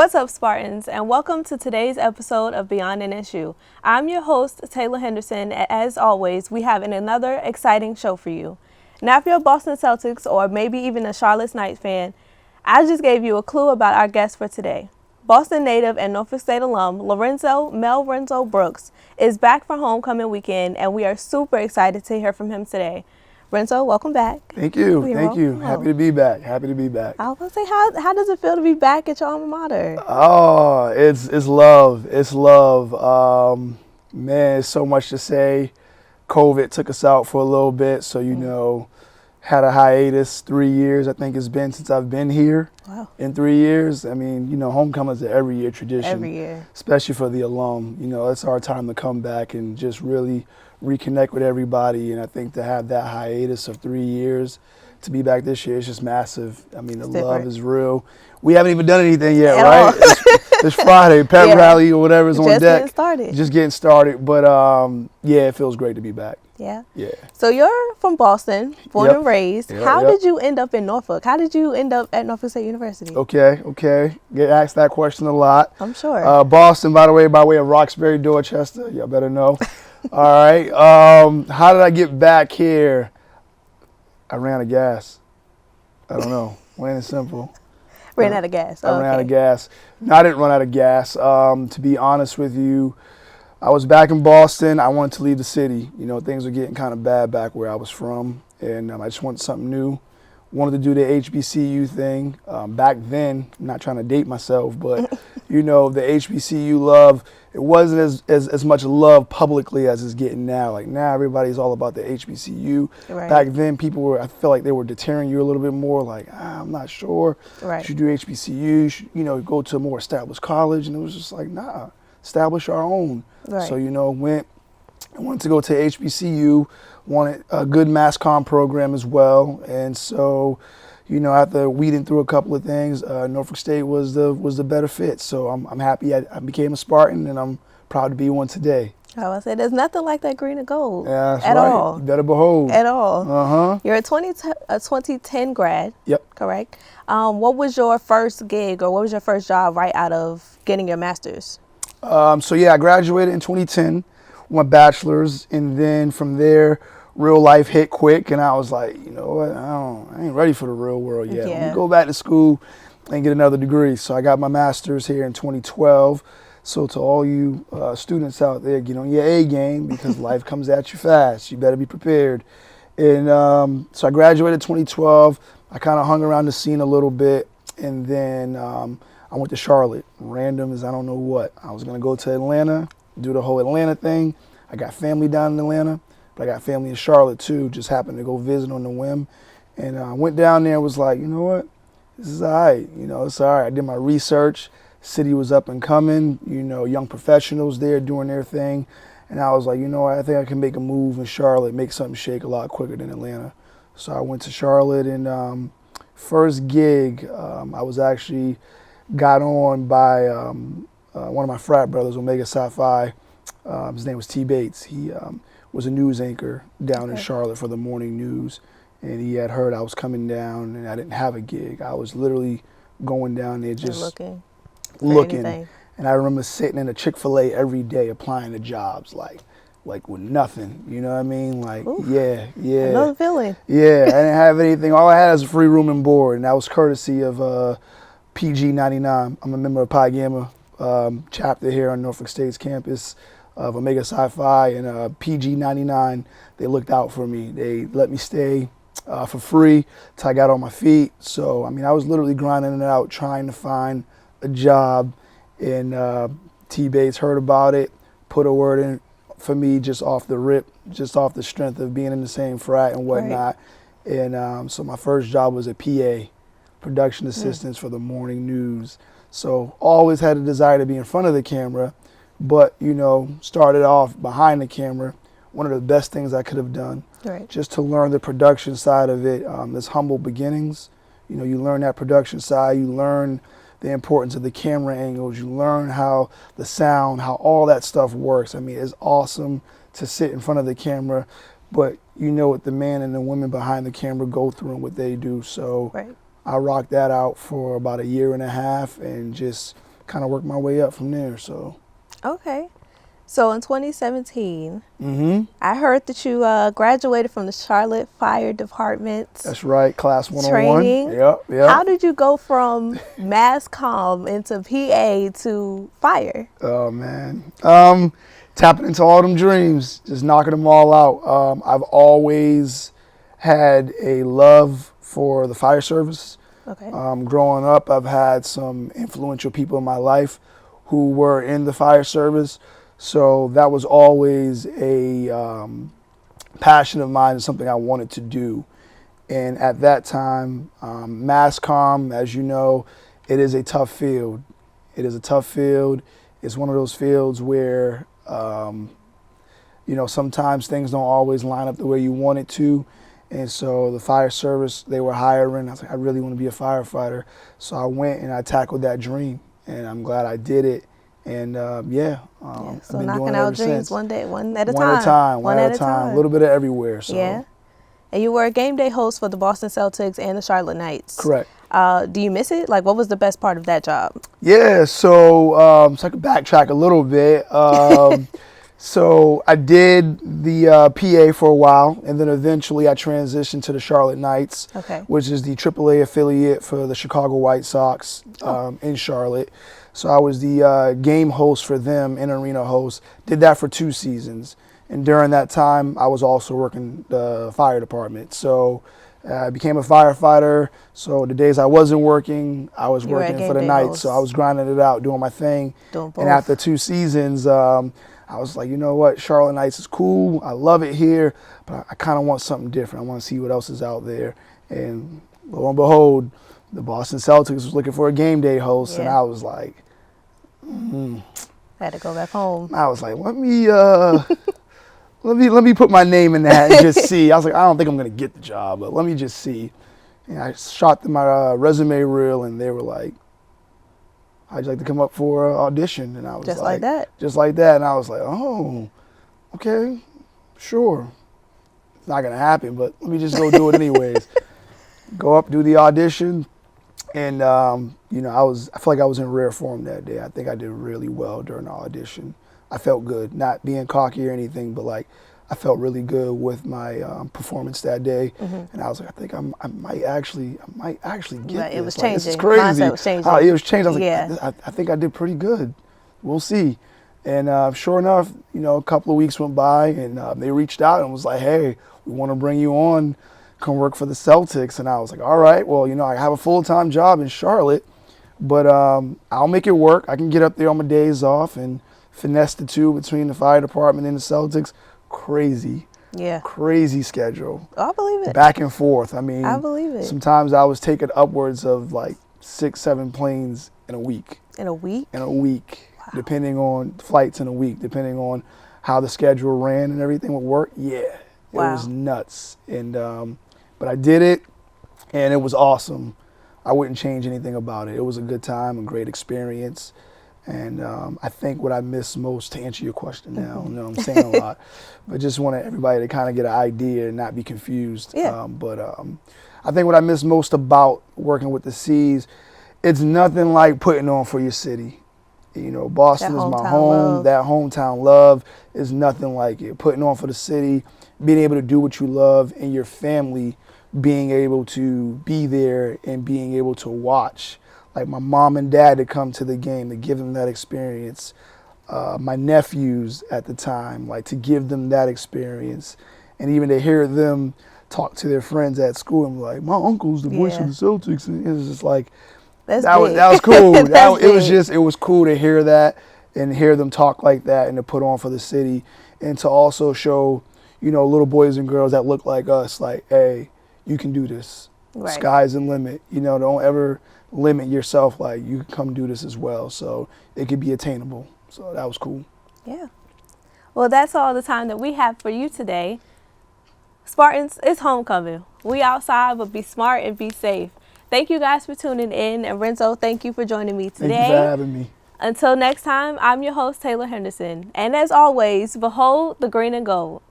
What's up, Spartans, and welcome to today's episode of Beyond NSU. I'm your host, Taylor Henderson, and as always, we have another exciting show for you. Now, if you're a Boston Celtics or maybe even a Charlotte Knights fan, I just gave you a clue about our guest for today. Boston native and Norfolk State alum Mel Renzo Brooks is back for homecoming weekend, and we are super excited to hear from him today. Renzo, welcome back. Thank you. Thank you. Happy to be back. Happy to be back. I was going to say, how does it feel to be back at your alma mater? Oh, it's love. It's love. Man, it's so much to say. COVID took us out for a little bit, so had a hiatus. 3 years, I think it's been since I've been here. Wow. In 3 years. I mean, homecoming is an every year tradition. Every year. Especially for the alum. It's our time to come back and just really reconnect with everybody. And I think to have that hiatus of 3 years, to be back this year, it's just massive. I mean, the love is real. We haven't even done anything yet, right? It's Friday, pep rally or whatever is on deck. Just getting started. But yeah, it feels great to be back. Yeah. Yeah. So you're from Boston, born and raised. How did you end up in Norfolk? How did you end up at Norfolk State University? Okay. Get asked that question a lot. I'm sure. Boston, by the way, by way of Roxbury, Dorchester. Y'all better know. All right. How did I get back here? I ran out of gas. I don't know. Plain and simple. Ran out of gas. I ran out of gas. No, I didn't run out of gas. To be honest with you, I was back in Boston. I wanted to leave the city. Things were getting kind of bad back where I was from, and I just wanted something new. Wanted to do the HBCU thing. Back then, I'm not trying to date myself, but the HBCU love, it wasn't as much love publicly as it's getting now. Like now, everybody's all about the HBCU. Right. Back then, I feel like they were deterring you a little bit more. Like, I'm not sure. Right. You should do HBCU. You should, go to a more established college, and it was just like, nah, establish our own. Right. So, I wanted to go to HBCU, wanted a good mass comm program as well. And so, after weeding through a couple of things, Norfolk State was the better fit. So I'm happy I became a Spartan, and I'm proud to be one today. I would say there's nothing like that green and gold at all. You better behold. At all. Uh-huh. You're a 2010 grad. Yep. Correct. What was your first gig or what was your first job right out of getting your master's? I graduated in 2010, my bachelor's, and then from there, real life hit quick, and I was like, you know what, I ain't ready for the real world yet. Let me go back to school and get another degree. So I got my master's here in 2012. So to all you students out there, get on your A game because life comes at you fast. You better be prepared. And so I graduated 2012. I kind of hung around the scene a little bit, and then I went to Charlotte, random as I don't know what. I was going to go to Atlanta, do the whole Atlanta thing. I got family down in Atlanta, but I got family in Charlotte too. Just happened to go visit on the whim. And I went down there and was like, you know what? This is all right. It's all right. I did my research. City was up and coming, young professionals there doing their thing. And I was like, I think I can make a move in Charlotte, make something shake a lot quicker than Atlanta. So I went to Charlotte, and first gig, I was actually got on by one of my frat brothers, Omega Psi Phi. His name was T. Bates. He was a news anchor down in Charlotte for the morning news. And he had heard I was coming down and I didn't have a gig. I was literally going down there just looking. And I remember sitting in a Chick-fil-A every day applying to jobs, like with nothing. You know what I mean? Like, oof. Yeah. Another feeling. Yeah, I didn't have anything. All I had was a free room and board, and that was courtesy of PG 99. I'm a member of Pi Gamma chapter here on Norfolk State's campus of Omega Psi Phi, and PG 99, they looked out for me. They let me stay for free till I got on my feet. So, I was literally grinding it out, trying to find a job, and T. Bates heard about it, put a word in for me just off the rip, just off the strength of being in the same frat and whatnot. Right. And so my first job was a PA, production assistants for the morning news. So always had a desire to be in front of the camera, but started off behind the camera. One of the best things I could have done, just to learn the production side of it. There's humble beginnings. You learn that production side. You learn the importance of the camera angles. You learn how the sound, how all that stuff works. It's awesome to sit in front of the camera, but what the man and the women behind the camera go through and what they do. So I rocked that out for about a year and a half and just kind of worked my way up from there. So. Okay. So in 2017, Mm-hmm. I heard that you graduated from the Charlotte Fire Department. That's right, class 101. Training. Yep. How did you go from mass comm into PA to fire? Oh man, tapping into all them dreams, just knocking them all out. I've always had a love for the fire service. Okay. Growing up, I've had some influential people in my life who were in the fire service. So that was always a passion of mine and something I wanted to do. And at that time, mass comm, as you know, it is a tough field. It is a tough field. It's one of those fields where, sometimes things don't always line up the way you want it to. And so the fire service, they were hiring. I was like, I really want to be a firefighter. So I went and I tackled that dream. And I'm glad I did it. And So I've been knocking doing it out ever dreams since. one at a One time. at a time. A little bit of everywhere. So. Yeah. And you were a game day host for the Boston Celtics and the Charlotte Knights. Correct. Do you miss it? Like, what was the best part of that job? Yeah, so I could backtrack a little bit. So I did the PA for a while, and then eventually I transitioned to the Charlotte Knights, which is the AAA affiliate for the Chicago White Sox in Charlotte. So I was the game host for them, in-arena host. Did that for 2 seasons. And during that time, I was also working the fire department. So I became a firefighter. So the days I wasn't working, I was working for the Knights. So I was grinding it out, doing my thing. And after 2 seasons, I was like, you know what, Charlotte Knights is cool. I love it here, but I kind of want something different. I want to see what else is out there. And lo and behold, the Boston Celtics was looking for a game day host, and I was like, had to go back home. I was like, let me put my name in that and just see. I was like, I don't think I'm gonna get the job, but let me just see. And I shot my resume reel, and they were like, how'd you like to come up for an audition? And I was just like that. Just like that. And I was like, oh, okay, sure. It's not gonna happen, but let me just go do it anyways. Go up, do the audition, and I feel like I was in rare form that day. I think I did really well during the audition. I felt good, not being cocky or anything, but like I felt really good with my performance that day. And I was like, I think I might actually get this. It was changing. This is crazy. Mindset was changing. It was changing. I was like, I think I did pretty good. We'll see. And sure enough, a couple of weeks went by, and they reached out and was like, hey, we want to bring you on, come work for the Celtics. And I was like, all right, well, I have a full-time job in Charlotte, but I'll make it work. I can get up there on my days off and finesse the two between the fire department and the Celtics. Crazy. Yeah. Crazy schedule. I believe it. Back and forth. I mean, I believe it. Sometimes I was taking upwards of like 6-7 planes in a week. In a week? In a week. Wow. Depending on flights in a week, depending on how the schedule ran and everything would work. Yeah. Wow. It was nuts. And but I did it, and it was awesome. I wouldn't change anything about it. It was a good time, a great experience. And I think what I miss most, to answer your question now, I know I'm saying a lot, but just wanted everybody to kind of get an idea and not be confused. Yeah. I think what I miss most about working with the C's, it's nothing like putting on for your city. Boston is my home. Love. That hometown love is nothing like it. Putting on for the city, being able to do what you love, and your family being able to be there and being able to watch. Like my mom and dad to come to the game, to give them that experience. My nephews at the time, like to give them that experience. And even to hear them talk to their friends at school and be like, my uncle's the voice of the Celtics. And it was just like, that was cool. It was cool to hear that and hear them talk like that and to put on for the city. And to also show, little boys and girls that look like us, like, hey, you can do this. Right. Sky's the limit. Don't ever limit yourself. Like, you can come do this as well. So it could be attainable. So that was cool. Yeah. Well, that's all the time that we have for you today. Spartans, it's homecoming. We outside, but be smart and be safe. Thank you guys for tuning in. And Renzo, thank you for joining me today. Thank you for having me. Until next time, I'm your host, Taylor Henderson. And as always, behold the green and gold.